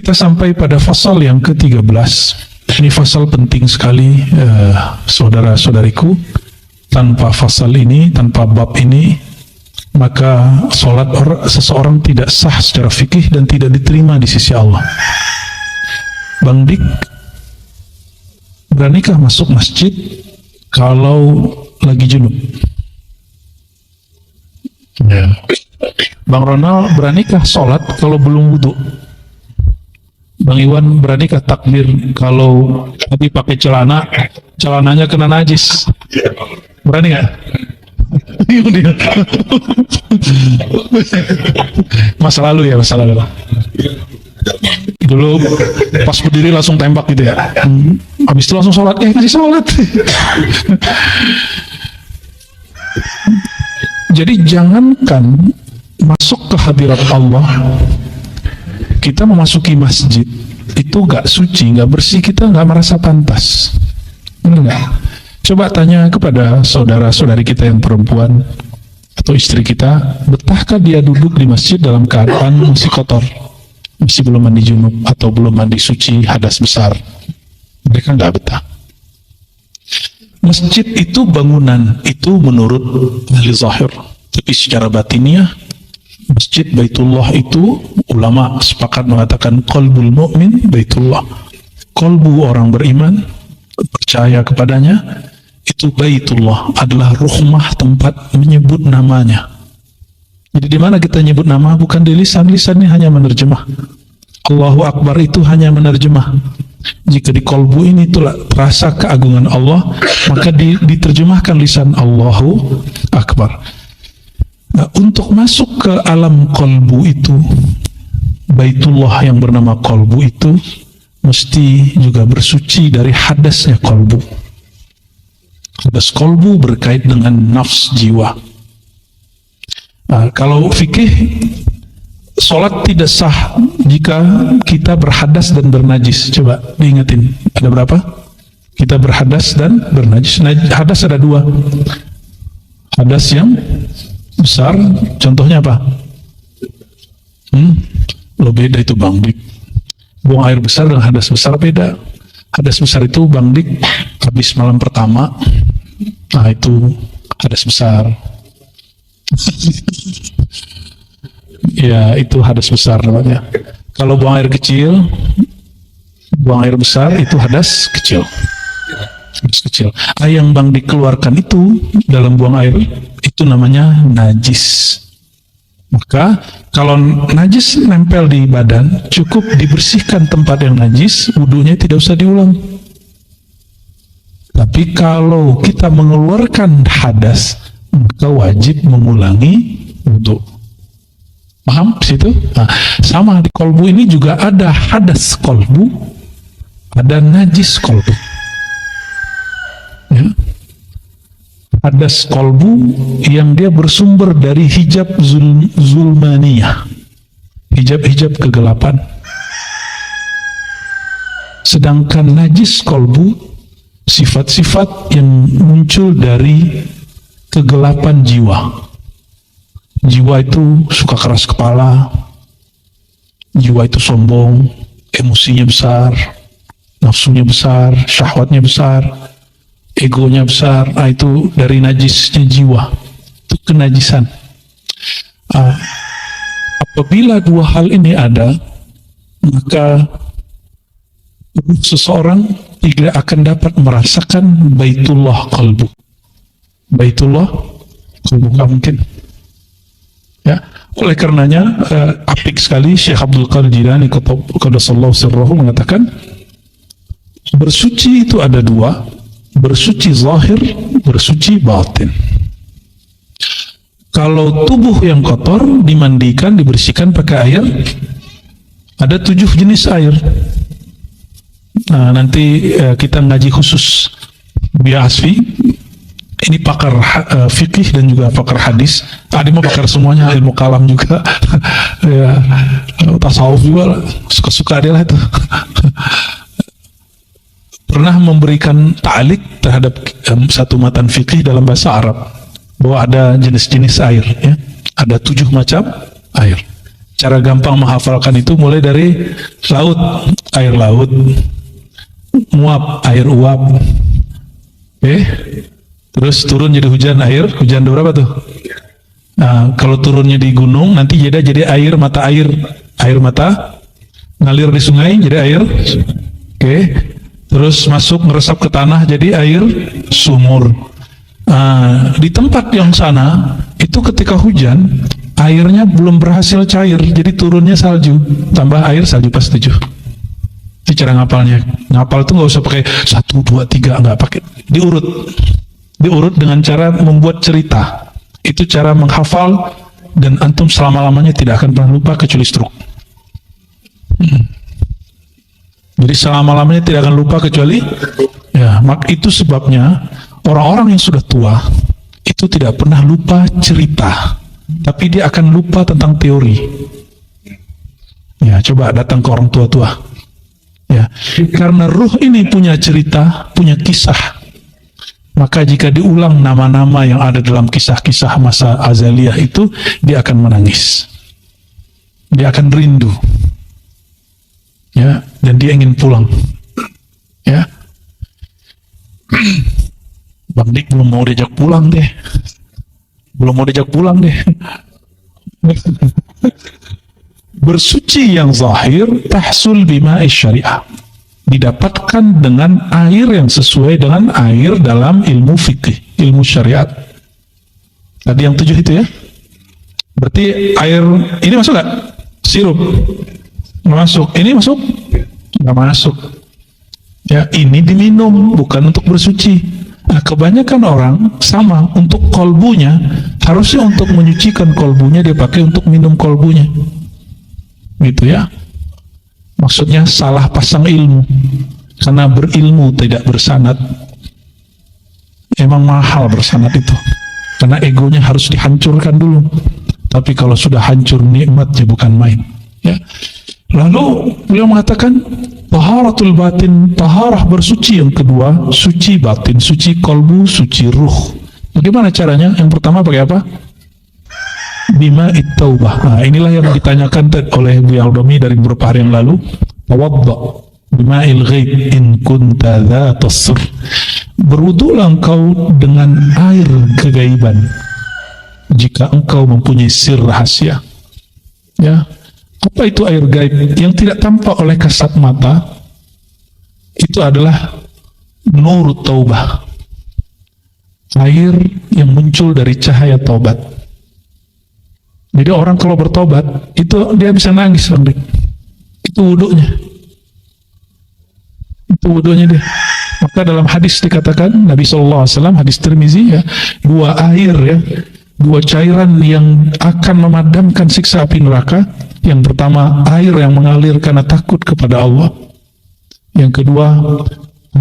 Kita sampai pada fasal yang ke-13. Ini fasal penting sekali, saudara-saudariku. Tanpa fasal ini, tanpa bab ini, maka sholat seseorang tidak sah secara fikih dan tidak diterima di sisi Allah. Bang Dik, beranikah masuk masjid kalau lagi junub? Ya. Bang Ronald, beranikah sholat kalau belum wudu? Bang Iwan, beranikah takbir kalau tadi pakai celananya kena najis? Berani nggak? Masa lalu ya, masa lalu. Dulu pas berdiri langsung tembak gitu ya. Habis itu langsung sholat, masih sholat. Jadi jangankan masuk ke hadirat Allah, kita memasuki masjid itu gak suci, gak bersih, kita gak merasa pantas. Benar gak? Coba tanya kepada saudara-saudari kita yang perempuan atau istri kita, betahkah dia duduk di masjid dalam keadaan masih kotor, masih belum mandi junub atau belum mandi suci hadas besar? Mereka gak betah. Masjid itu bangunan, itu menurut ahli zahir. Tapi secara batiniah, Masjid Baitullah itu ulama sepakat mengatakan qalbul mu'min Baitullah. Qalbu orang beriman, percaya kepadanya, itu Baitullah adalah rumah tempat menyebut namanya. Jadi di mana kita nyebut nama? Bukan di lisan-lisannya hanya menerjemah. Allahu Akbar itu hanya menerjemah. Jika di qalbu ini itulah rasa keagungan Allah, maka diterjemahkan lisan Allahu Akbar. Nah, untuk masuk ke alam qalbu itu, Baitullah yang bernama qalbu itu mesti juga bersuci dari hadasnya qalbu. Hadas qalbu berkait dengan nafs jiwa. Nah, kalau fikih, sholat tidak sah jika kita berhadas dan bernajis. Coba diingetin, ada berapa? Kita berhadas dan bernajis. Hadas ada dua. Hadas yang besar, contohnya apa? Lo beda itu Bang Dik. Buang air besar dengan hadas besar beda. Hadas besar itu Bang Dik habis malam pertama, nah itu hadas besar. Ya itu hadas besar namanya. Kalau buang air kecil, buang air besar itu hadas kecil. Hadas kecil. Yang Bang dikeluarkan itu dalam buang air itu namanya najis. Maka kalau najis nempel di badan, cukup dibersihkan tempat yang najis, wudunya tidak usah diulang. Tapi kalau kita mengeluarkan hadas, maka wajib mengulangi wudu. Paham situ? Nah, sama di kolbu ini juga ada hadas kolbu, ada najis kolbu. Ya. Hadas kolbu yang dia bersumber dari hijab zulmaniyah, hijab kegelapan. Sedangkan najis kolbu, sifat-sifat yang muncul dari kegelapan jiwa. Jiwa itu suka keras kepala, jiwa itu sombong, emosinya besar, nafsunya besar, syahwatnya besar, egonya besar. Itu dari najisnya jiwa, itu kenajisan. Apabila dua hal ini ada, maka seseorang tidak akan dapat merasakan Baitullah qalbu. Baitullah qalbu gak mungkin. Ya, oleh karenanya apik sekali Syekh Abdul Qadir Jilani qaddasallahu sirrahu mengatakan, bersuci itu ada dua, bersuci zahir, bersuci batin. Kalau tubuh yang kotor dimandikan, dibersihkan pakai air, ada 7 jenis air. Nah, nanti kita ngaji khusus Biasfi. Ini pakar fikih dan juga pakar hadis. Tadi mau pakar semuanya, ilmu kalam juga. Ya, tasawuf juga, suka-suka dia lah itu. Pernah memberikan ta'liq terhadap satu matan fikih dalam bahasa Arab, bahwa ada jenis-jenis air, ya. Ada 7 macam air. Cara gampang menghafalkan itu mulai dari laut, air laut, nguap, air uap. Oke. Terus turun jadi hujan, air, hujan berapa tuh? Nah, kalau turunnya di gunung nanti jadi air mata mata ngalir di sungai jadi air. Oke. Terus masuk meresap ke tanah jadi air sumur. Di tempat yang sana itu ketika hujan airnya belum berhasil cair, jadi turunnya salju, tambah air salju pas 7. Itu cara ngapalnya. Ngapal tuh nggak usah pakai 1, 2, 3, nggak pakai, diurut dengan cara membuat cerita. Itu cara menghafal, dan antum selama-lamanya tidak akan pernah lupa kecuali stroke. Jadi selama-lamanya tidak akan lupa kecuali, ya, maka itu sebabnya orang-orang yang sudah tua itu tidak pernah lupa cerita, tapi dia akan lupa tentang teori. Ya, coba datang ke orang tua-tua. Ya, karena ruh ini punya cerita, punya kisah. Maka jika diulang nama-nama yang ada dalam kisah-kisah masa azaliyah itu, dia akan menangis. Dia akan rindu. Ya, dan dia ingin pulang. Ya. Bang Dik belum mau diajak pulang deh. Bersuci yang zahir tahsul bima syariah, didapatkan dengan air yang sesuai dengan air dalam ilmu fikih, ilmu syariat. Tadi yang 7 itu ya. Berarti air ini masuk gak? Sirup nggak masuk. Ini masuk? Nggak masuk. Ya, ini diminum, bukan untuk bersuci. Nah, kebanyakan orang sama, untuk kolbunya, harusnya untuk menyucikan kolbunya dia pakai untuk minum kolbunya, gitu ya. Maksudnya salah pasang ilmu, karena berilmu tidak bersanad. Emang mahal bersanad itu, karena egonya harus dihancurkan dulu. Tapi kalau sudah hancur, nikmatnya bukan main. Ya. Lalu beliau mengatakan taharatul batin, taharah bersuci yang kedua, suci batin, suci kolbu, suci ruh. Bagaimana caranya? Yang pertama pakai apa? Bima it-taubah. Nah, inilah yang ditanyakan oleh Beliau Domi dari beberapa hari yang lalu. Tawadda bima il-ghaib in kunta dhatas sir. Berwudulah engkau dengan air kegaiban jika engkau mempunyai sir rahasia. Ya. Apa itu air gaib? Yang tidak tampak oleh kasat mata, itu adalah nur taubah, air yang muncul dari cahaya taubat. Jadi orang kalau bertobat itu dia bisa nangis, Bang Dik. Itu wudunya dia. Maka dalam hadis dikatakan Nabi SAW, hadis Tirmizi ya, dua air ya, dua cairan yang akan memadamkan siksa api neraka. Yang pertama, air yang mengalir karena takut kepada Allah. Yang kedua,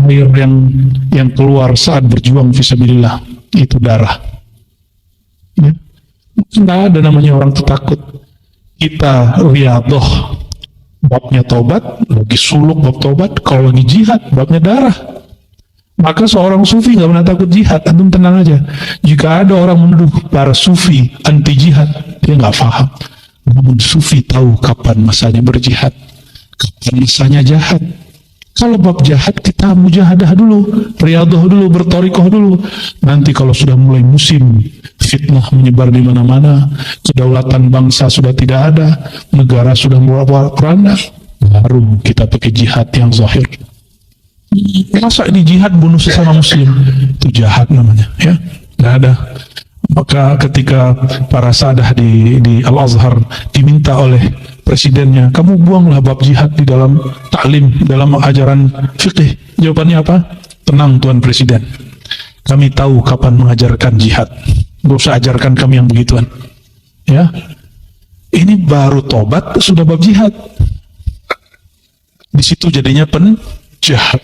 air yang keluar saat berjuang fisabilillah, itu darah. Ya. Tidak ada namanya orang takut. Kita riyadhah babnya taubat, lagi suluk bab taubat. Kalau lagi jihad babnya darah. Maka seorang sufi nggak pernah takut jihad. Antum tenang aja. Jika ada orang menuduh para sufi anti jihad, dia nggak paham. Namun sufi tahu kapan masanya berjihad, kapan masanya jahat. Kalau bab jahat kita mujahadah dulu, riyadhah dulu, bertorikoh dulu. Nanti kalau sudah mulai musim fitnah menyebar di mana-mana, kedaulatan bangsa sudah tidak ada, negara sudah mulai porak-poranda, baru kita pakai jihad yang zahir. Masa di jihad bunuh sesama muslim? Itu jahat namanya, ya. Nggak ada. Maka ketika para sadah di Al-Azhar diminta oleh presidennya, kamu buanglah bab jihad di dalam taklim, dalam ajaran fikih. Jawabannya apa? Tenang Tuan Presiden, kami tahu kapan mengajarkan jihad, gak usah ajarkan kami yang begituan. Ya, ini baru tobat sudah bab jihad. Di situ jadinya penjahat.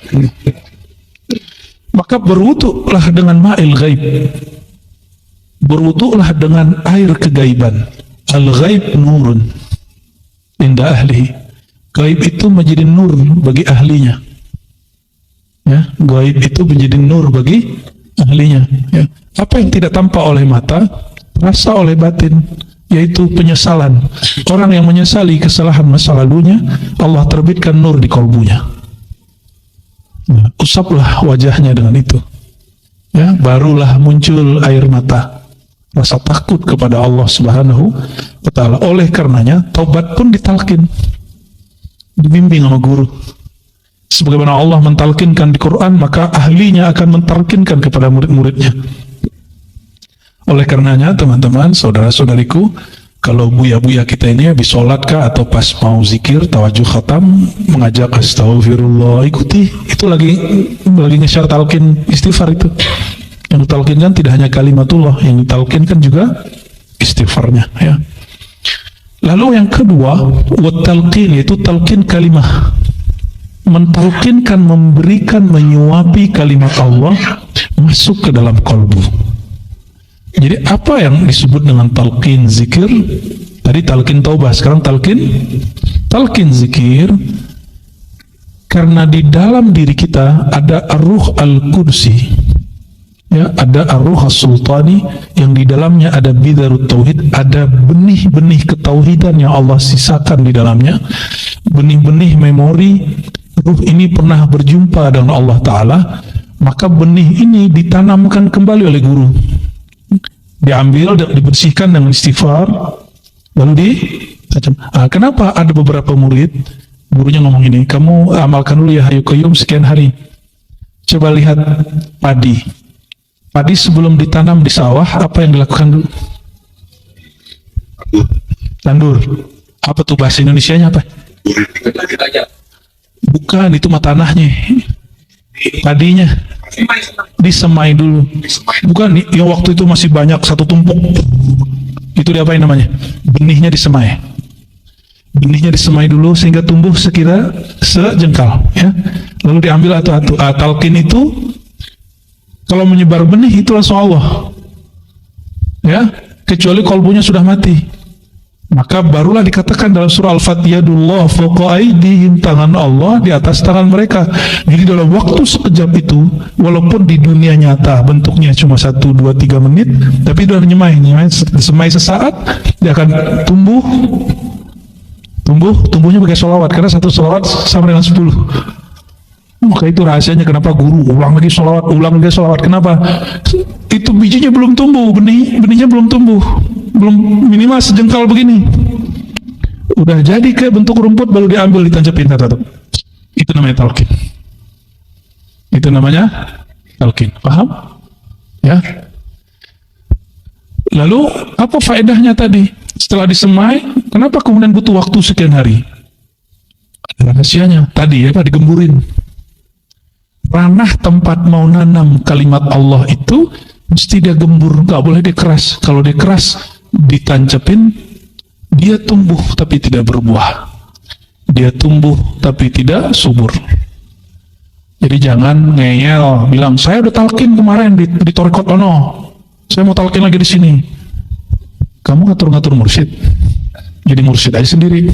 Maka berwudulah dengan ma'il ghaib, berwudulah dengan air kegaiban. Al-ghaib nurun inda ahlihi. Gaib itu menjadi nur bagi ahlinya. Ya, gaib itu menjadi nur bagi ahlinya. Ya. Apa yang tidak tampak oleh mata, terasa oleh batin. yaitu penyesalan. Orang yang menyesali kesalahan masa lalunya, Allah terbitkan nur di kolbunya. Nah, usaplah wajahnya dengan itu, ya, barulah muncul air mata, rasa takut kepada Allah Subhanahu wa Ta'ala. Oleh karenanya taubat pun ditalkin, dibimbing sama guru. Sebagaimana Allah mentalkinkan di Quran, maka ahlinya akan mentalkinkan kepada murid-muridnya. Oleh karenanya teman-teman, saudara-saudariku, kalau buya-buya kita ini habis sholat kah atau pas mau zikir, tawajuh khatam, mengajak astagfirullah, ikuti. Itu lagi nge-share talqin istighfar itu. Yang ditalkinkan tidak hanya kalimatullah, yang ditalkinkan juga istighfarnya, ya. Lalu yang kedua, wat-talqin, yaitu talqin kalimah. Mentalkinkan, memberikan, menyuapi kalimat Allah masuk ke dalam kalbu. Jadi apa yang disebut dengan talqin zikir? Tadi talqin taubah, sekarang talqin zikir. Karena di dalam diri kita ada ar-ruh al-qudsi, ya, ada ar-ruh as-sultani, yang di dalamnya ada bidarut tauhid, ada benih-benih ketauhidan yang Allah sisakan di dalamnya, benih-benih memori. Ruh ini pernah berjumpa dengan Allah Ta'ala, maka benih ini ditanamkan kembali oleh guru, diambil dan dibersihkan dengan istighfar, lalu ditajam. Kenapa ada beberapa murid gurunya ngomong ini, kamu amalkan dulu ya Hayyu Qayyum sekian hari, coba lihat padi sebelum ditanam di sawah, apa yang dilakukan dulu? Tandur. Apa tuh bahasa Indonesianya apa? Bukan, itu mah tanahnya, padinya disemai dulu. Bukan, yang waktu itu masih banyak satu tumpuk, itu diapain namanya? Benihnya disemai. Benihnya disemai dulu sehingga tumbuh sekira sejengkal, ya. Lalu diambil atu-atu. Talqin itu kalau menyebar benih itu langsung Allah, ya, kecuali kolbunya sudah mati. Maka barulah dikatakan dalam surah Al-Fatihah, yadullah fawqa aydihim, tangan Allah di atas tangan mereka. Jadi dalam waktu sekejap itu, walaupun di dunia nyata bentuknya cuma 1, 2, 3 menit, tapi sudah disemai sesaat, dia akan tumbuhnya pakai sholawat, karena 1 sholawat sama dengan 10. Maka itu rahasianya kenapa guru ulang lagi sholawat. Kenapa? Itu bijinya belum tumbuh, benihnya belum tumbuh, belum minimal sejengkal begini, udah jadi kayak bentuk rumput, baru diambil ditancapin. Itu namanya talqin. Paham? Ya. Lalu apa faedahnya tadi? Setelah disemai, kenapa kemudian butuh waktu sekian hari? Ada rahasianya. Tadi ya Pak, digemburin. Ranah tempat mau nanam kalimat Allah itu mesti dia gembur, nggak boleh dia keras. Kalau dia keras, ditancapin, dia tumbuh tapi tidak berbuah, dia tumbuh tapi tidak subur. Jadi jangan ngeyel bilang saya udah talqin kemarin di Torikot Ono, saya mau talqin lagi di sini. Kamu ngatur-ngatur mursyid, jadi mursyid aja sendiri,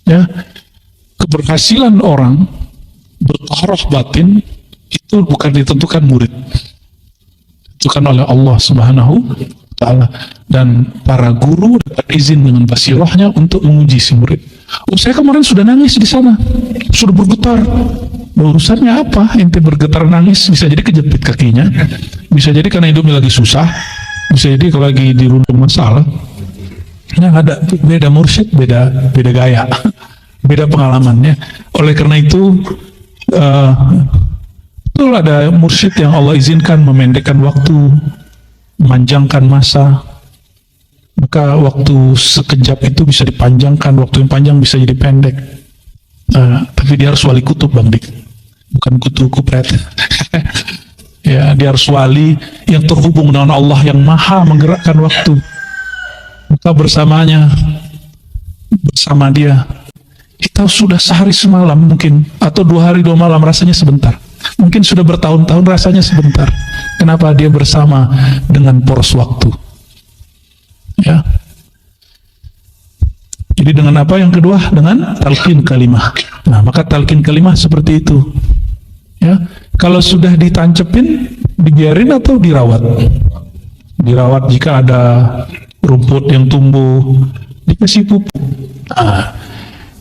ya. Keberhasilan orang bertaharuf batin itu bukan ditentukan murid, ditentukan oleh Allah Subhanahu wa Ta'ala, dan para guru dapat izin dengan basirohnya untuk menguji si murid. Saya kemarin sudah nangis di sana, sudah bergetar. Urusannya apa? Ente bergetar nangis, bisa jadi kejepit kakinya, bisa jadi karena hidupnya lagi susah, bisa jadi kalau lagi dirundung masalah. Nah, ada beda mursyid, beda gaya, beda pengalamannya. Oleh karena itu, betul ada mursyid yang Allah izinkan memendekkan waktu, memanjangkan masa. Maka waktu sekejap itu bisa dipanjangkan, waktu yang panjang bisa jadi pendek. Tapi dia harus wali kutub, Bang Dik, bukan kutu kupret. Ya, dia harus wali yang terhubung dengan Allah yang maha menggerakkan waktu. Maka bersama dia kita sudah sehari semalam mungkin, atau 2 hari 2 malam rasanya sebentar, mungkin sudah bertahun-tahun rasanya sebentar. Kenapa? Dia bersama dengan poros waktu, ya. Jadi dengan apa yang kedua? Dengan talqin kalimah. Nah, maka talqin kalimah seperti itu, ya. Kalau sudah ditancepin, dibiarin atau dirawat? Dirawat jika ada rumput yang tumbuh, dikasih pupuk. Nah,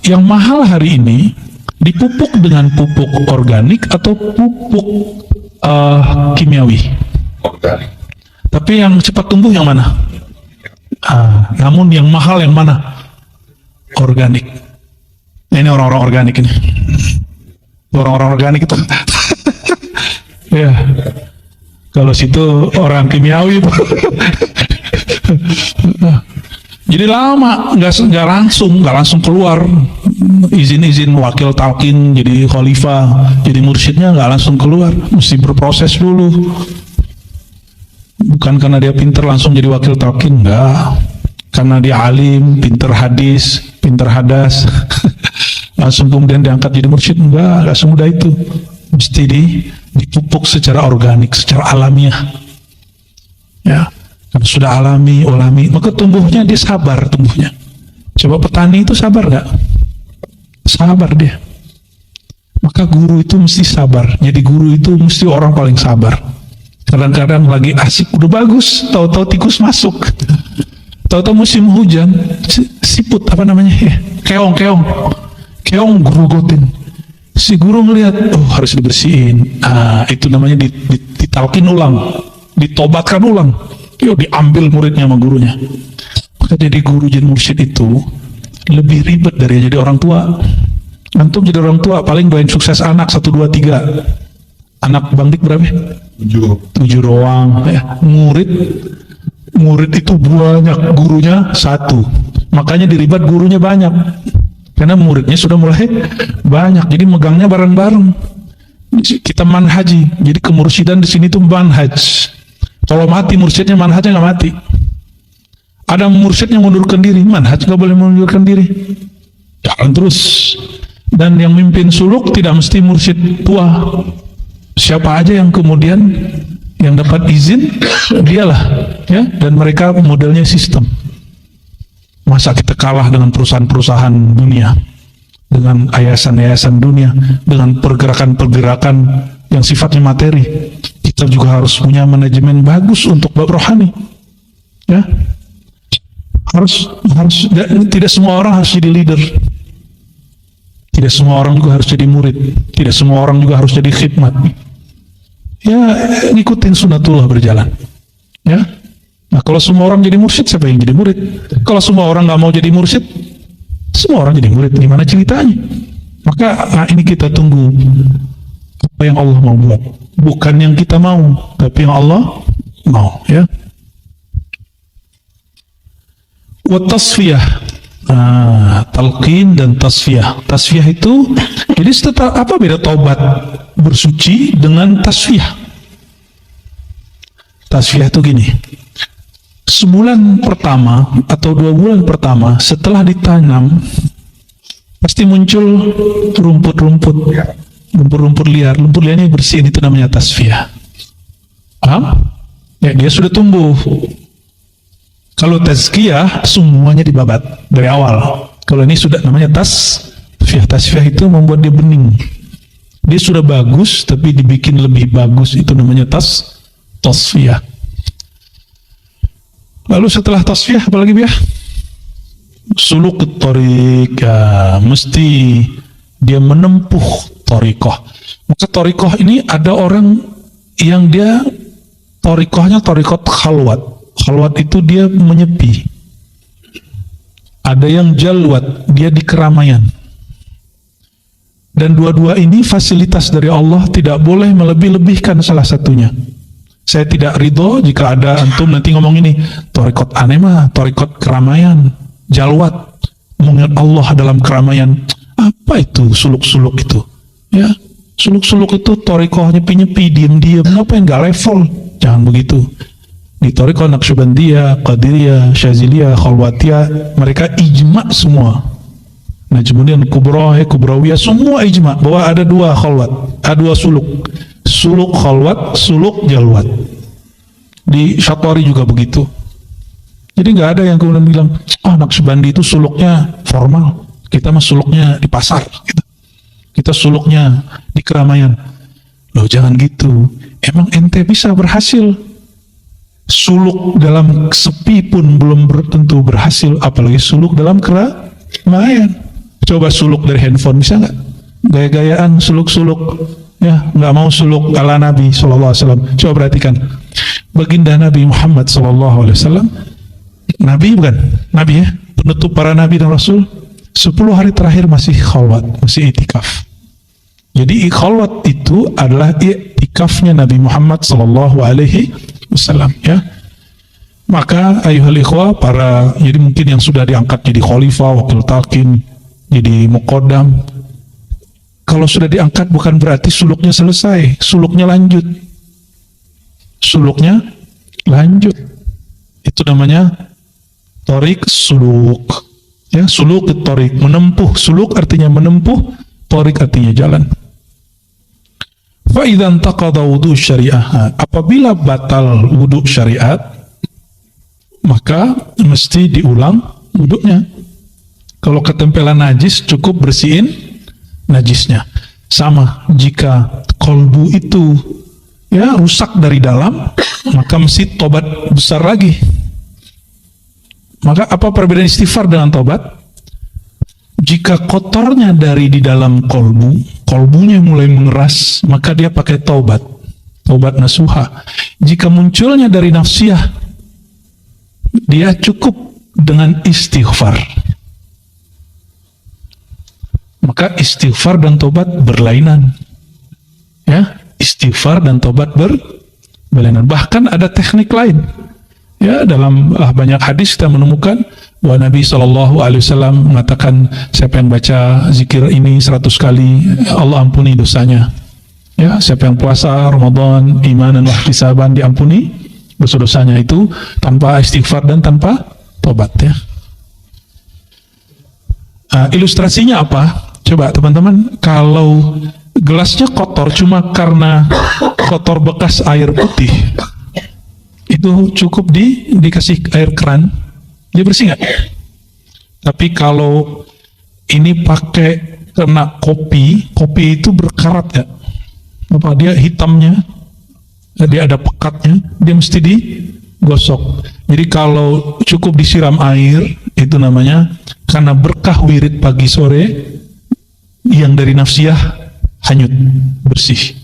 yang mahal hari ini dipupuk dengan pupuk organik atau pupuk kimiawi. Organik. Tapi yang cepat tumbuh yang mana? Namun yang mahal yang mana? Organik. Nah, ini orang-orang organik ini. Orang-orang organik itu. Ya. Kalau situ orang kimiawi. Jadi lama, nggak langsung keluar izin wakil talqin jadi khalifah, jadi mursyidnya nggak langsung keluar, mesti berproses dulu. Bukan karena dia pinter langsung jadi wakil talqin, enggak. Karena dia alim, pinter hadis, pinter hadas, langsung kemudian diangkat jadi mursyid, enggak semudah itu. Mesti dipupuk secara organik, secara alamiah. Ya. Karena sudah alami, maka tumbuhnya dia sabar tumbuhnya. Coba petani itu sabar nggak? Sabar dia. Maka guru itu mesti sabar. Jadi guru itu mesti orang paling sabar. Kadang-kadang lagi asik udah bagus, tahu-tahu tikus masuk. Tahu-tahu musim hujan, siput apa namanya? Keong gerogotin. Si guru ngelihat, oh harus dibersihin. Itu namanya ditalkin ulang, ditobatkan ulang. Yo, diambil muridnya sama gurunya. Maka jadi guru, jadi mursyid itu lebih ribet dari jadi orang tua. Antum jadi orang tua paling doain sukses anak 1, 2, 3. Anak Bang Dik berapa? 7 doang. Murid itu banyak, gurunya 1. Makanya diribat gurunya banyak. Karena muridnya sudah mulai banyak. Jadi megangnya bareng-bareng. Kita manhaji. Jadi kemursidan di sini tuh manhaj. Kalau mati mursyidnya, manhajnya nggak mati. Ada mursyid yang mundurkan diri, manhaj nggak boleh mundurkan diri. Jalan terus. Dan yang mimpin suluk tidak mesti mursyid tua. Siapa aja yang kemudian yang dapat izin, dialah. Ya. Dan mereka modelnya sistem. Masa kita kalah dengan perusahaan-perusahaan dunia, dengan yayasan-yayasan dunia, dengan pergerakan-pergerakan yang sifatnya materi. Kita juga harus punya manajemen bagus untuk bab rohani. Ya. Harus tidak semua orang harus jadi leader. Tidak semua orang juga harus jadi murid. Tidak semua orang juga harus jadi khidmat. Ya, ngikutin sunatullah berjalan. Ya. Nah, kalau semua orang jadi mursyid, siapa yang jadi murid? Kalau semua orang nggak mau jadi mursyid, semua orang jadi murid. Gimana ceritanya? Maka ini kita tunggu apa yang Allah mau buat, bukan yang kita mau, tapi yang Allah mau. Ya. Wa tasfiyah, talqin dan tasfiyah. Tasfiyah itu, jadi setelah apa beda taubat bersuci dengan tasfiyah? Tasfiyah itu gini. Sebulan pertama atau 2 bulan pertama setelah ditanam pasti muncul rumput-rumput liar. Rumput liarnya bersihin, itu namanya tasfiyah. Paham? Ya, dia sudah tumbuh. Kalau tazkiyah semuanya dibabat dari awal. Kalau ini sudah namanya tasfiyah. Tasfiyah itu membuat dia bening. Dia sudah bagus tapi dibikin lebih bagus, itu namanya tasfiyah. Lalu setelah tasfiyah apalagi biar? Suluk thariq, mesti dia menempuh thariqah. Maka thariqah ini ada orang yang dia thariqahnya thariqat khalwat. Khalwat itu dia menyepi. Ada yang jalwat, dia di keramaian. Dan dua-dua ini fasilitas dari Allah, tidak boleh melebih-lebihkan salah satunya. Saya tidak ridho jika ada antum nanti ngomong ini thariqat aneh mah, thariqat keramaian, jalwat, mengingat Allah dalam keramaian. Apa itu suluk-suluk itu? Ya, suluk-suluk itu thariqah nyepi-nyepi, diem-diem, ngapain nggak level? Jangan begitu. Di thariqah Naqsyabandiyah, Qadiriyah, Syaziliyah, Khalwatiyah, mereka ijma semua. Nah, kemudian Kubrawiyah semua ijma bahwa ada 2 khalwat, ada 2 suluk. Suluk khalwat, suluk jalwat. Di Syatwari juga begitu. Jadi nggak ada yang kemudian bilang, Naqsyabandi itu suluknya formal, kita mah suluknya di pasar, kita suluknya di keramaian. Loh, jangan gitu. Emang ente bisa berhasil suluk dalam sepi pun belum tentu berhasil, apalagi suluk dalam keramaian. Coba suluk dari handphone, bisa nggak? Gaya-gayaan suluk-suluk, ya nggak mau suluk ala Nabi SAW. Coba perhatikan, baginda Nabi Muhammad SAW, Nabi bukan? Nabi ya, penutup para Nabi dan Rasul, 10 hari terakhir masih khalwat, masih itikaf. Jadi khalwat itu adalah itikafnya Nabi Muhammad SAW, ya. Maka ayuhal ikhwah, jadi mungkin yang sudah diangkat jadi khalifah, wakil talqin, jadi muqaddam, kalau sudah diangkat bukan berarti suluknya selesai, suluknya lanjut. Suluknya lanjut. Itu namanya tariq suluk. Ya, suluk tariq, menempuh. Suluk artinya menempuh, tariq artinya jalan. Fa idza intaqada wudu syariah, apabila batal wudu syariat, maka mesti diulang wudunya. Kalau ketempelan najis, cukup bersihin najisnya. Sama jika kolbu itu ya rusak dari dalam, maka mesti tobat besar lagi. Maka apa perbedaan istighfar dengan tobat? Jika kotornya dari di dalam kolbunya mulai mengeras, maka dia pakai tobat nasuha. Jika munculnya dari nafsiyah, dia cukup dengan istighfar. Maka istighfar dan tobat berlainan, ya. Istighfar dan tobat berlainan. Bahkan ada teknik lain, ya. Dalam banyak hadis kita menemukan bahwa Nabi SAW mengatakan, siapa yang baca zikir ini 100 kali, Allah ampuni dosanya. Ya, siapa yang puasa Ramadan imanan wa ihtisaban, diampuni dosa-dosanya. Itu tanpa istighfar dan tanpa tobat, ya. Ilustrasinya apa? Coba teman-teman, kalau gelasnya kotor cuma karena kotor bekas air putih, itu cukup dikasih air keran, dia bersih nggak? Tapi kalau ini pakai kena kopi itu berkarat ya, apa dia hitamnya, dia ada pekatnya, dia mesti digosok. Jadi kalau cukup disiram air, itu namanya karena berkah wirid pagi sore yang dari nafsiyah hanyut, bersih.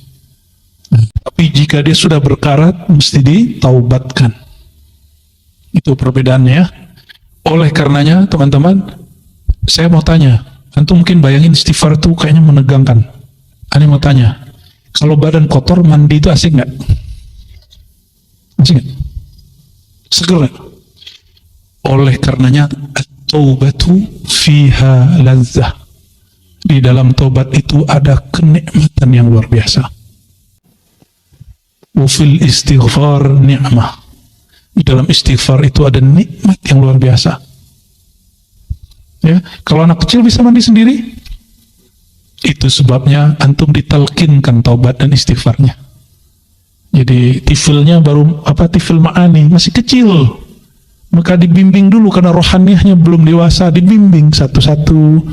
Tapi jika dia sudah berkarat, mesti ditaubatkan. Itu perbedaannya. Oleh karenanya, teman-teman, saya mau tanya, antum mungkin bayangin istighfar itu kayaknya menegangkan. Ana mau tanya, kalau badan kotor mandi itu asik nggak? Asik nggak? Seger nggak? Oleh karenanya, at-taubatu fiha lazzah. Di dalam tobat itu ada kenikmatan yang luar biasa. Wafil istighfar ni'mah. Di dalam istighfar itu ada nikmat yang luar biasa. Ya, kalau anak kecil bisa mandi sendiri, itu sebabnya antum ditalkinkan taubat dan istighfarnya. Jadi tifilnya baru tifil ma'ani, masih kecil. Maka dibimbing dulu karena rohaniyahnya belum dewasa, dibimbing satu-satu,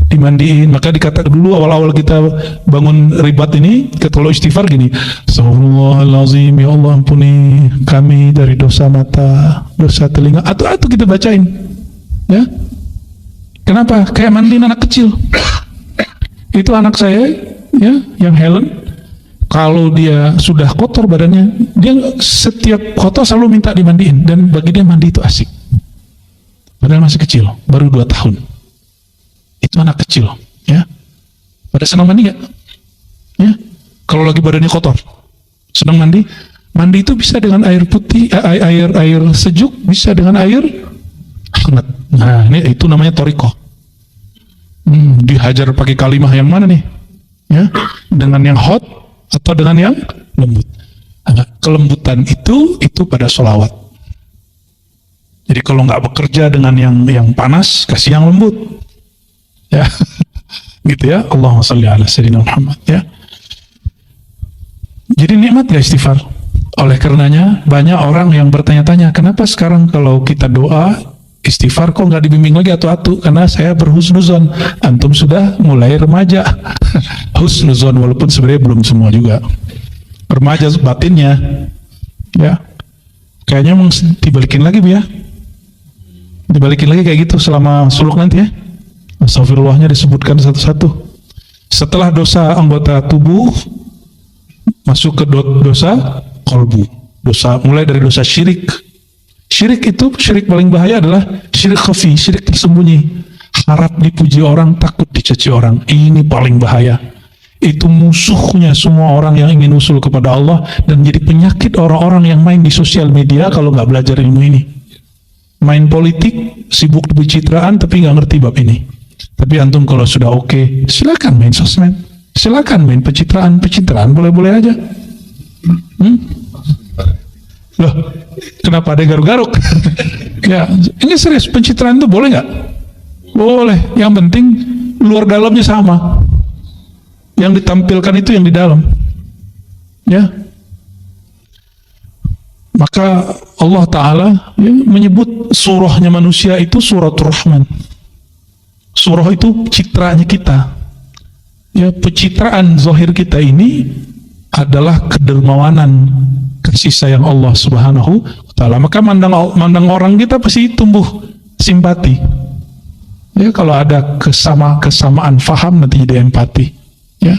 dimandiin. Maka dikatakan dulu awal-awal kita bangun ribat ini, kalau istighfar gini, Astaghfirullahaladzim, ya Allah ampuni kami dari dosa mata, dosa telinga, atau kita bacain, ya. Kenapa? Kayak mandiin anak kecil. Itu anak saya, ya, yang Helen, kalau dia sudah kotor badannya, dia setiap kotor selalu minta dimandiin, dan bagi dia mandi itu asik. Padahal masih kecil, baru 2 tahun. Itu anak kecil, ya. Pada senang mandi nggak? Ya. Kalau lagi badannya kotor, senang mandi. Mandi itu bisa dengan air putih, air sejuk, bisa dengan air hangat. Nah, itu namanya thariqah. Dihajar pakai kalimah yang mana nih? Ya, dengan yang hot atau dengan yang lembut. Nah, kelembutan itu pada sholawat. Jadi kalau nggak bekerja dengan yang panas, kasih yang lembut. Ya, gitu ya. Allahumma shalli ala sayyidina Muhammad, ya. Jadi nikmat ya istighfar. Oleh karenanya banyak orang yang bertanya-tanya, kenapa sekarang kalau kita doa istighfar kok nggak dibimbing lagi atu-atu? Karena saya berhusnuzon, antum sudah mulai remaja. Husnuzon, walaupun sebenarnya belum semua juga. Remaja batinnya, ya. Kayaknya emang dibalikin lagi Bu ya. Dibalikin lagi kayak gitu selama suluk nanti ya. Astagfirullahnya disebutkan satu-satu. Setelah dosa anggota tubuh, masuk ke dosa kolbu. Dosa, mulai dari dosa syirik. Syirik itu, syirik paling bahaya adalah syirik khafi, syirik tersembunyi. Harap dipuji orang, takut dicaci orang. Ini paling bahaya. Itu musuhnya semua orang yang ingin usul kepada Allah, dan jadi penyakit orang-orang yang main di sosial media kalau nggak belajar ilmu ini. Main politik, sibuk pencitraan tapi nggak ngerti bab ini. Tapi antum kalau sudah oke, silakan main sosmed, silakan main pencitraan, boleh-boleh aja. Loh, kenapa ada garuk-garuk? Ya, ini serius, pencitraan itu boleh nggak? Boleh. Yang penting luar dalamnya sama. Yang ditampilkan itu yang di dalam. Ya. Maka Allah Ta'ala ya, menyebut surahnya manusia itu suratul Rahman. Surah itu citranya kita. Ya, pencitraan zahir kita ini adalah kedermawanan kasih sayang Allah Subhanahu wa Ta'ala. Maka mandang orang kita pasti tumbuh simpati. Ya, kalau ada kesamaan faham nanti jadi empati. Ya,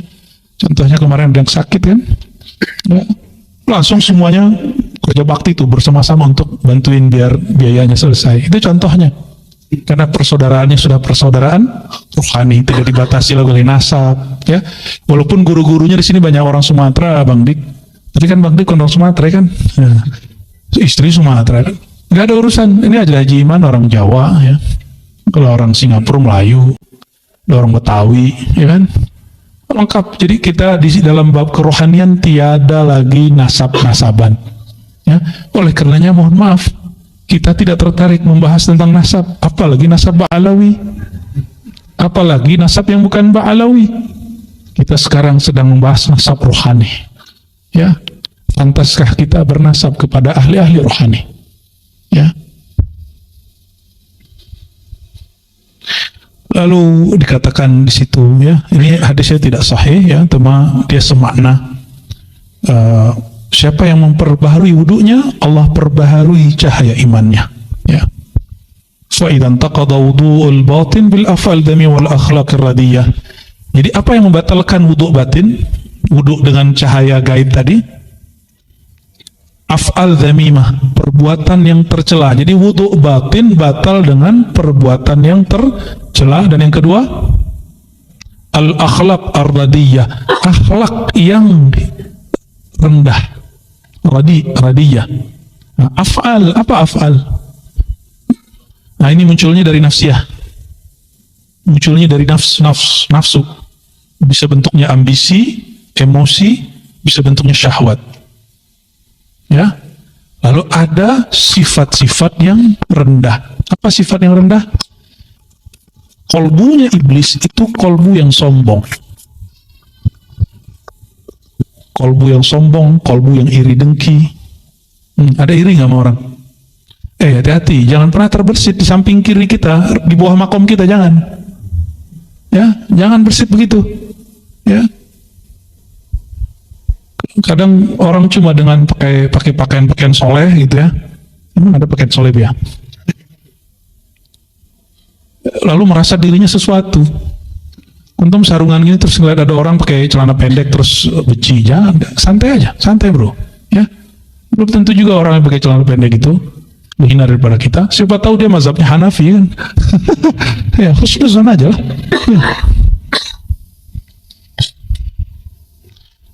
contohnya kemarin ada yang sakit kan, ya, langsung semuanya kerja bakti itu bersama-sama untuk bantuin biar biayanya selesai. Itu contohnya, karena persaudaraannya sudah persaudaraan rohani, tidak dibatasi oleh nasab. Ya, walaupun guru-gurunya di sini banyak orang Sumatera, Bang Dik, tapi kan Bang Dik orang Sumatera kan, ya, istri Sumatera kan, nggak ada urusan. Ini aja Haji Iman orang Jawa, ya, kalau orang Singapura Melayu, ada orang Betawi, ya kan. Lengkap. Jadi kita di dalam bab kerohanian tiada lagi nasab-nasaban. Ya, oleh karenanya mohon maaf, kita tidak tertarik membahas tentang nasab, apalagi nasab Ba'alawi, apalagi nasab yang bukan Ba'alawi. Kita sekarang sedang membahas nasab rohani. Ya, pantaskah kita bernasab kepada ahli-ahli rohani? Ya. Lalu dikatakan di situ, ya, ini hadisnya tidak sahih, ya, cuma dia semakna. Siapa yang memperbaharui wudunya, Allah perbaharui cahaya imannya. Ya. Fa idzan taqada wudu'ul batin bil af'al dami wal akhlaqir radiyah. Jadi apa yang membatalkan wudu batin? Wudu dengan cahaya gaib tadi. Af'al dzamimah, perbuatan yang tercela. Jadi wudu batin batal dengan perbuatan yang tercela. Dan yang kedua, al-akhlaq ar-radiyah, akhlak yang rendah. Radiyah. Nah, af'al, apa af'al? Nah, ini munculnya dari nafsiyah. Munculnya dari nafsu. Bisa bentuknya ambisi, emosi, bisa bentuknya syahwat. Ya, lalu ada sifat-sifat yang rendah. Apa sifat yang rendah? Kolbunya iblis itu kolbu yang sombong. Kolbu yang sombong, kolbu yang iri dengki. Ada iri nggak sama orang? Hati-hati, jangan pernah terbersit di samping kiri kita, di bawah makom kita, jangan. Ya, jangan bersit begitu. Ya. Kadang orang cuma dengan pakai pakaian soleh gitu ya. Emang ada pakaian soleh ya? Lalu merasa dirinya sesuatu. Untung sarungan gini terus ngeliat ada orang pakai celana pendek terus beci. Jangan, santai aja, santai bro. Ya, belum tentu juga orang yang pakai celana pendek itu lebih hina daripada kita. Siapa tahu dia mazhabnya Hanafi kan? Ya, husnuzon aja lah. Ya.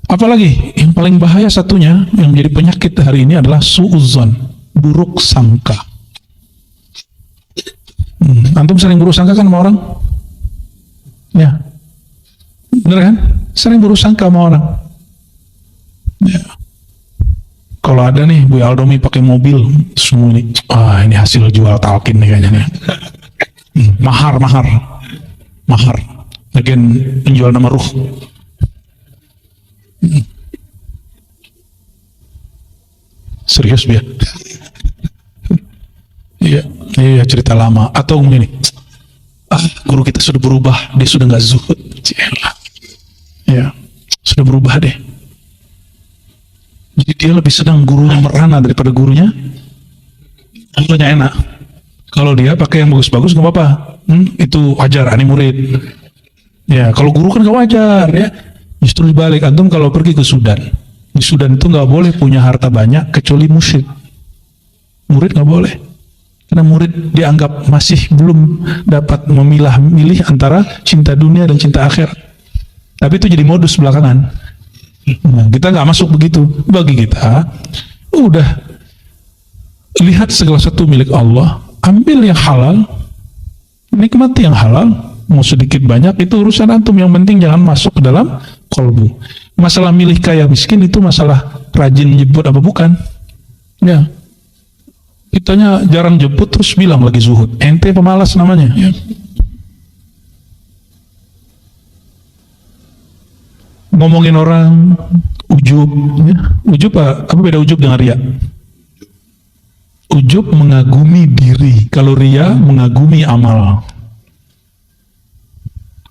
Apalagi yang paling bahaya satunya yang menjadi penyakit hari ini adalah su'udzon, buruk sangka. Antum sering buruk sangka kan sama orang? Ya, bener kan? Sering buruk sangka sama orang. Ya. Kalau ada nih Bu Aldomi pakai mobil semua ini, ini hasil jual talqin nih kayaknya nih. Mahar. Lagian penjual nama ruh. Serius dia. Iya cerita lama. Atau begini, guru kita sudah berubah, dia sudah nggak zuhud. Ya, sudah berubah deh. Jadi dia lebih sedang gurunya merana daripada gurunya Tentunya enak. Kalau dia pakai yang bagus-bagus nggak apa-apa. Itu wajar, ani murid. Ya, kalau guru kan nggak wajar ya. Justru dibalik, antum kalau pergi ke Sudan, di Sudan itu nggak boleh punya harta banyak kecuali musyrik. Murid nggak boleh, karena murid dianggap masih belum dapat memilah-milih antara cinta dunia dan cinta akhirat. Tapi itu jadi modus belakangan. Nah, kita nggak masuk begitu. Bagi kita, udah lihat segala sesuatu milik Allah, ambil yang halal, nikmati yang halal. Mau sedikit banyak itu urusan antum, yang penting jangan masuk ke dalam kolbu. Masalah milih kaya miskin itu masalah rajin jemput apa bukan. Ya, kitanya jarang jemput terus bilang lagi zuhud, ente pemalas namanya ya. Ngomongin orang ujub ya. Ujub apa beda ujub dengan ria? Ujub mengagumi diri, kalau ria mengagumi amal.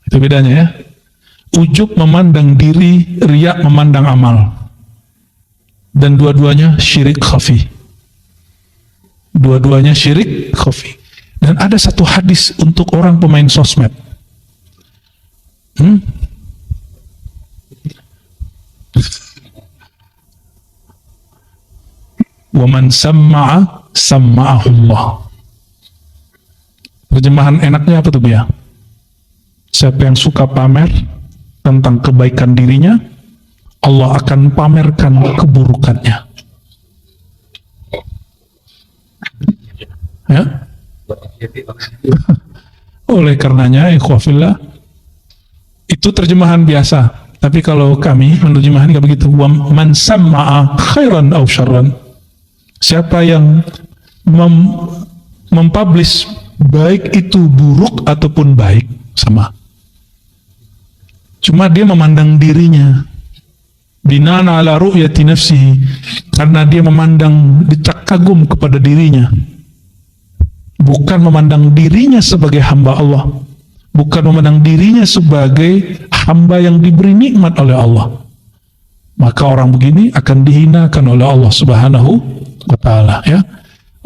Itu bedanya ya. Ujub memandang diri, riya memandang amal. Dan dua-duanya syirik khafi. Dua-duanya syirik khafi. Dan ada satu hadis untuk orang pemain sosmed. Wa man samma'a samma'ahullah. Terjemahan enaknya apa tuh Bia? Siapa yang suka pamer tentang kebaikan dirinya, Allah akan pamerkan keburukannya. Ya? Oleh karenanya, ikhwafillah, itu terjemahan biasa. Tapi kalau kami menerjemahkan kayak begitu, wa man samma'a khairan aw syarran. Siapa yang mempublish baik itu buruk ataupun baik, sama. Cuma dia memandang dirinya binana ala ru'yati nafsihi, karena dia memandang decak kagum kepada dirinya, bukan memandang dirinya sebagai hamba Allah, bukan memandang dirinya sebagai hamba yang diberi nikmat oleh Allah. Maka orang begini akan dihinakan oleh Allah Subhanahu wa ta'ala ya.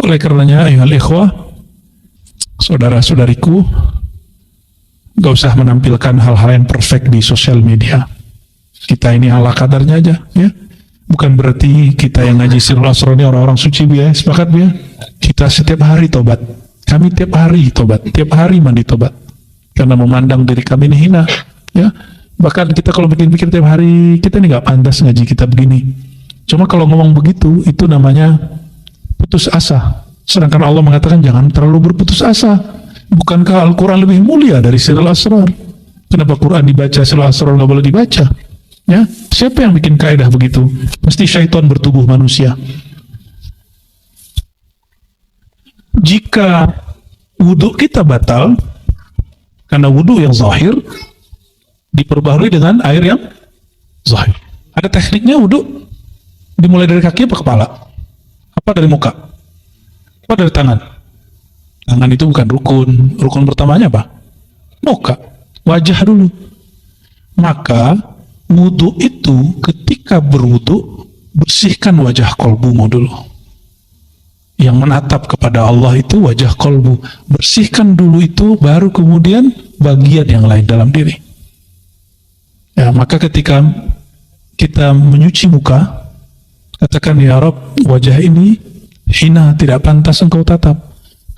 Oleh karenanya ayyuhal ikhwah, saudara-saudariku, gak usah menampilkan hal-hal yang perfect di sosial media. Kita ini ala kadarnya aja ya. Bukan berarti kita yang ngaji sirul asrar ini orang-orang suci ya. Sepakat ya. Kita setiap hari tobat. Kami tiap hari tobat, tiap hari mandi tobat. Karena memandang diri kami ini hina ya. Bahkan kita kalau bikin-bikin tiap hari, kita ini gak pantas ngaji kita begini. Cuma kalau ngomong begitu, itu namanya putus asa. Sedangkan Allah mengatakan jangan terlalu berputus asa. Bukankah Al-Quran lebih mulia dari Sirul Asrar? Kenapa Quran dibaca, Sirul Asrar nggak boleh dibaca? Ya, siapa yang bikin kaidah begitu? Pasti syaitan bertubuh manusia. Jika wudhu kita batal, karena wudhu yang zahir diperbaharui dengan air yang zahir. Ada tekniknya wudhu, dimulai dari kaki apa kepala? Apa dari muka? Apa dari tangan? Tangan itu bukan rukun. Rukun pertamanya apa? Muka, wajah dulu. Maka wudhu itu ketika berwudhu, bersihkan wajah kolbumu dulu. Yang menatap kepada Allah itu wajah kolbu. Bersihkan dulu itu, baru kemudian bagian yang lain dalam diri. Ya, maka ketika kita menyuci muka, katakan, ya Rabb, wajah ini hina, tidak pantas engkau tatap.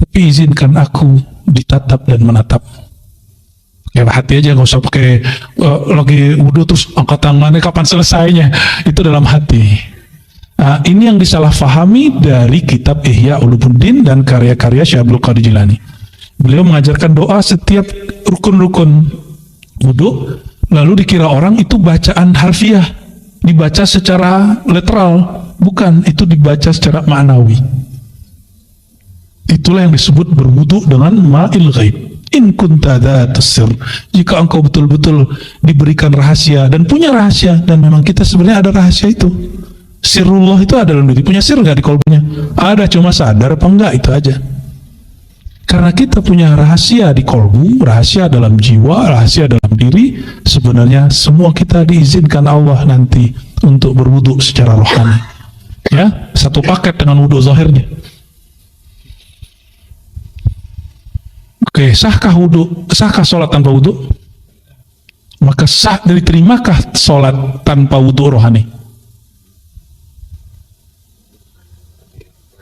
Tapi izinkan aku ditatap dan menatap. Ya hati aja, nggak usah pakai lagi wudhu terus angkat tangannya kapan selesainya. Itu dalam hati. Nah, ini yang disalahfahami dari kitab Ihya Ulumuddin dan karya-karya Syekh Abdul Qadir Jilani. Beliau mengajarkan doa setiap rukun-rukun wudhu, lalu dikira orang itu bacaan harfiah, dibaca secara literal. Bukan, itu dibaca secara ma'nawi. Itulah yang disebut berwudu dengan ma'il ghaib. In kunta dzatus sir. Jika engkau betul-betul diberikan rahasia dan punya rahasia, dan memang kita sebenarnya ada rahasia itu. Sirullah itu ada dalam diri. Punya sir nggak di kolbunya? Ada, cuma sadar apa enggak, itu aja. Karena kita punya rahasia di kolbu, rahasia dalam jiwa, rahasia dalam diri. Sebenarnya semua kita diizinkan Allah nanti untuk berwudu secara rohani. Ya, satu paket dengan wudu zahirnya. Oke, sahkah wudu? Sahkah sholat tanpa wudu? Maka sah terimakah sholat tanpa wudu rohani?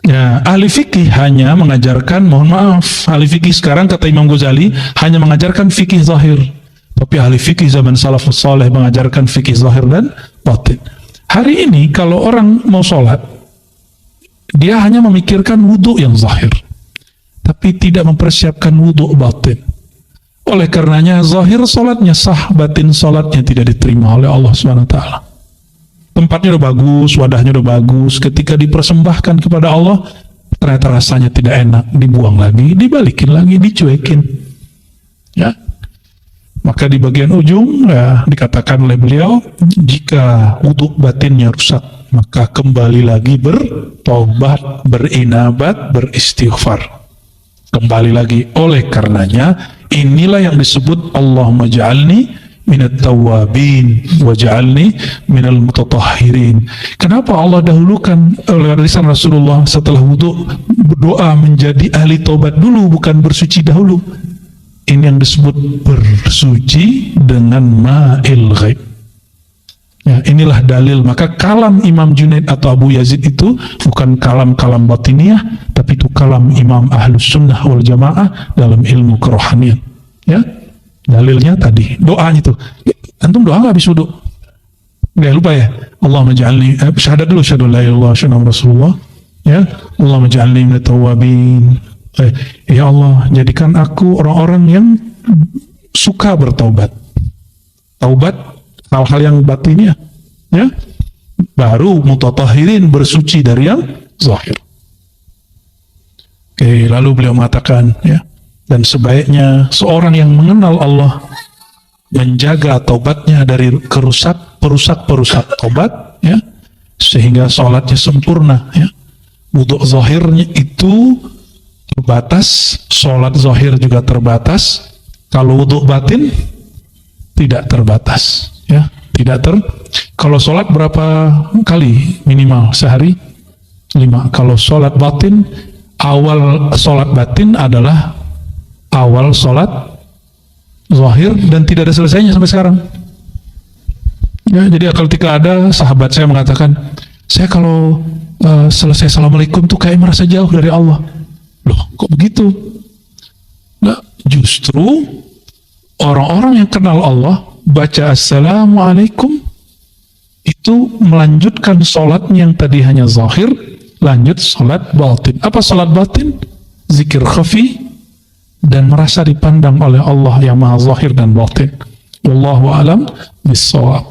Ya, ahli fikih hanya mengajarkan, mohon maaf, ahli fikih sekarang kata Imam Ghazali hanya mengajarkan fikih zahir. Tapi ahli fikih zaman salafus saleh mengajarkan fikih zahir dan batin. Hari ini kalau orang mau sholat, dia hanya memikirkan wudu yang zahir, tapi tidak mempersiapkan wudu batin. Oleh karenanya zahir sholatnya sah, batin sholatnya tidak diterima oleh Allah SWT. Tempatnya udah bagus, wadahnya udah bagus, ketika dipersembahkan kepada Allah ternyata rasanya tidak enak, dibuang lagi, dibalikin lagi, dicuekin. Ya, maka di bagian ujung ya, dikatakan oleh beliau, jika wudu batinnya rusak, maka kembali lagi bertaubat, berinabat, beristighfar. Kembali lagi. Oleh karenanya inilah yang disebut Allahumma ja'alni minat tawabin wa ja'alni minal mutatahhirin. Kenapa Allah dahulukan oleh lisan Rasulullah setelah wudu berdoa menjadi ahli taubat dulu, bukan bersuci dahulu? Ini yang disebut bersuci dengan ma'il ghaib. Ya, inilah dalil. Maka kalam Imam Junaid atau Abu Yazid itu bukan kalam-kalam batiniyah, tapi itu kalam Imam Ahlus Sunnah wal Jamaah dalam ilmu kerohanian. Ya, dalilnya tadi, doanya itu. Antum doa nggak habis wudu? Nggak lupa ya. Allahumma ja'alni, syahadat dulu, syahadu la ilaha illallah syahadu Rasulullah. Ya, Allahumma ja'alni minat tawabin. Ya Allah, jadikan aku orang-orang yang suka bertaubat. Taubat hal-hal yang batinnya, ya, baru mutatahhirin, bersuci dari yang zahir. Oke, lalu beliau mengatakan, ya, dan sebaiknya seorang yang mengenal Allah menjaga taubatnya dari perusak taubat, ya, sehingga sholatnya sempurna, ya. Wudu zahirnya itu terbatas, sholat zahir juga terbatas. Kalau wudu batin tidak terbatas. Ya, kalau sholat berapa kali minimal sehari? 5. Kalau sholat batin, awal sholat batin adalah awal sholat zahir dan tidak ada selesainya sampai sekarang. Ya, jadi ketika ada sahabat saya mengatakan, saya kalau selesai assalamualaikum tuh kayak merasa jauh dari Allah. Loh, kok begitu? Nah, justru orang-orang yang kenal Allah baca assalamualaikum itu melanjutkan sholatnya yang tadi hanya zahir, lanjut sholat batin. Apa sholat batin? Zikir khafi dan merasa dipandang oleh Allah yang maha zahir dan batin. Wallahu alam bissawab.